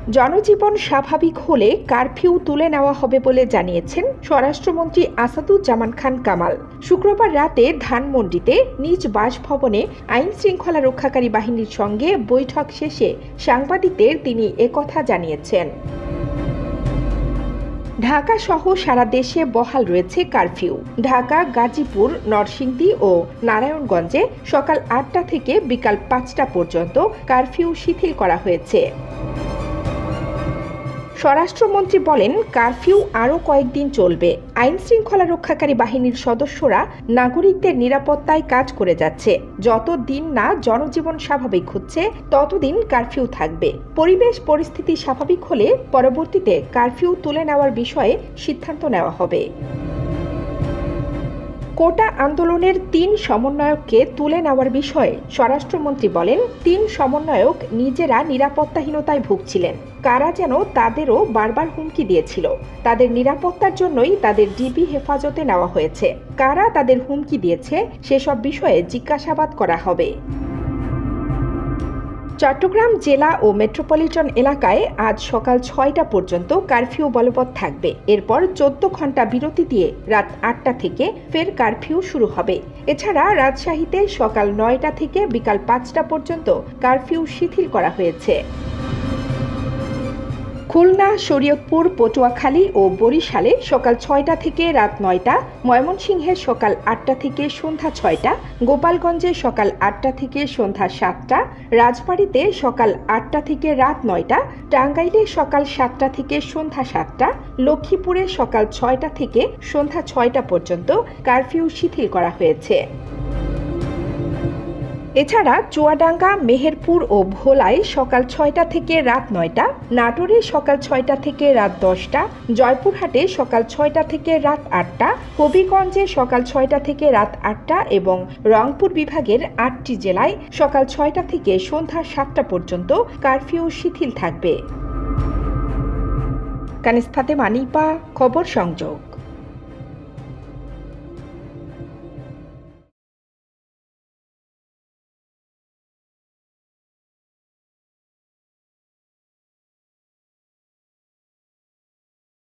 জনজীবন স্বাভাবিক হলে কারফিউ তুলে নেওয়া হবে বলে জানিয়েছেন স্বরাষ্ট্রমন্ত্রী আসাদুজ্জামান খান কামাল। শুক্রবার রাতে ধানমন্ডিতে নিজ বাসভবনে আইন শৃঙ্খলা রক্ষাকারী বাহিনীর সঙ্গে বৈঠক শেষে সাংবাদিকদের তিনি একথা জানিয়েছেন। ঢাকা সহ সারা দেশে বহাল রয়েছে কারফিউ। ঢাকা, গাজীপুর, নরসিংদী ও নারায়ণগঞ্জে সকাল ৮টা থেকে বিকাল ৫টা পর্যন্ত কারফিউ শিথিল করা হয়েছে। স্বরাষ্ট্রমন্ত্রী বলেন, কারফিউ আরও কয়েকদিন চলবে। আইন শৃঙ্খলা রক্ষাকারী বাহিনীর সদস্যরা নাগরিকদের নিরাপত্তায় কাজ করে যাচ্ছে। যতদিন না জনজীবন স্বাভাবিক হচ্ছে ততদিন কারফিউ থাকবে। পরিবেশ পরিস্থিতি স্বাভাবিক হলে পরবর্তীতে কারফিউ তুলে নেওয়ার বিষয়ে সিদ্ধান্ত নেওয়া হবে। কোটা আন্দোলনের ৩ সমন্বয়ককে তুলে নেওয়ার বিষয়ে স্বরাষ্ট্রমন্ত্রী বলেন, ৩ সমন্বয়ক নিজেরা নিরাপত্তাহীনতায় ভুগছিলেন। কারা যেন তাদেরও বারবার হুমকি দিয়েছিল। তাদের নিরাপত্তার জন্যই তাদের ডিবি হেফাজতে নেওয়া হয়েছে। কারা তাদের হুমকি দিয়েছে সেসব বিষয়ে জিজ্ঞাসাবাদ করা হবে। চট্টগ্রাম জেলা ও মেট্রোপলিটন এলাকায় আজ সকাল ৬টা পর্যন্ত কারফিউ বলবৎ থাকবে। এরপর ১৪ ঘন্টা বিরতি দিয়ে রাত ৮টা থেকে ফের কারফিউ শুরু হবে। এছাড়া রাজশাহীতে সকাল ৯টা থেকে বিকাল ৫টা পর্যন্ত কারফিউ শিথিল করা হয়েছে। খুলনা, শরীয়তপুর, পটুয়াখালী ও বরিশালে সকাল ৬টা থেকে রাত ৯টা, ময়মনসিংহে সকাল ৮টা থেকে সন্ধ্যা ৬টা, গোপালগঞ্জে সকাল ৮টা থেকে সন্ধ্যা ৭টা, রাজবাড়ীতে সকাল ৮টা থেকে রাত ৯টা, টাঙ্গাইলে সকাল ৭টা থেকে সন্ধ্যা ৭টা, লক্ষ্মীপুরে সকাল ৬টা থেকে সন্ধ্যা ৬টা পর্যন্ত কারফিউ শিথিল করা হয়েছে। এছাড়া চুয়াডাঙ্গা, মেহেরপুর ও ভোলায় সকাল ৬টা থেকে রাত ৯টা, নাটোরে সকাল ৬টা থেকে রাত ১০টা, জয়পুরহাটে সকাল ৬টা থেকে রাত ৮টা, হবিগঞ্জে সকাল 6টা থেকে রাত 8টা এবং রংপুর বিভাগের 8টি জেলায় সকাল 6টা থেকে সন্ধ্যা 7টা পর্যন্ত কারফিউ শিথিল থাকবে। কানিস ফাতেমা, নিপা, খবর সংযোগ।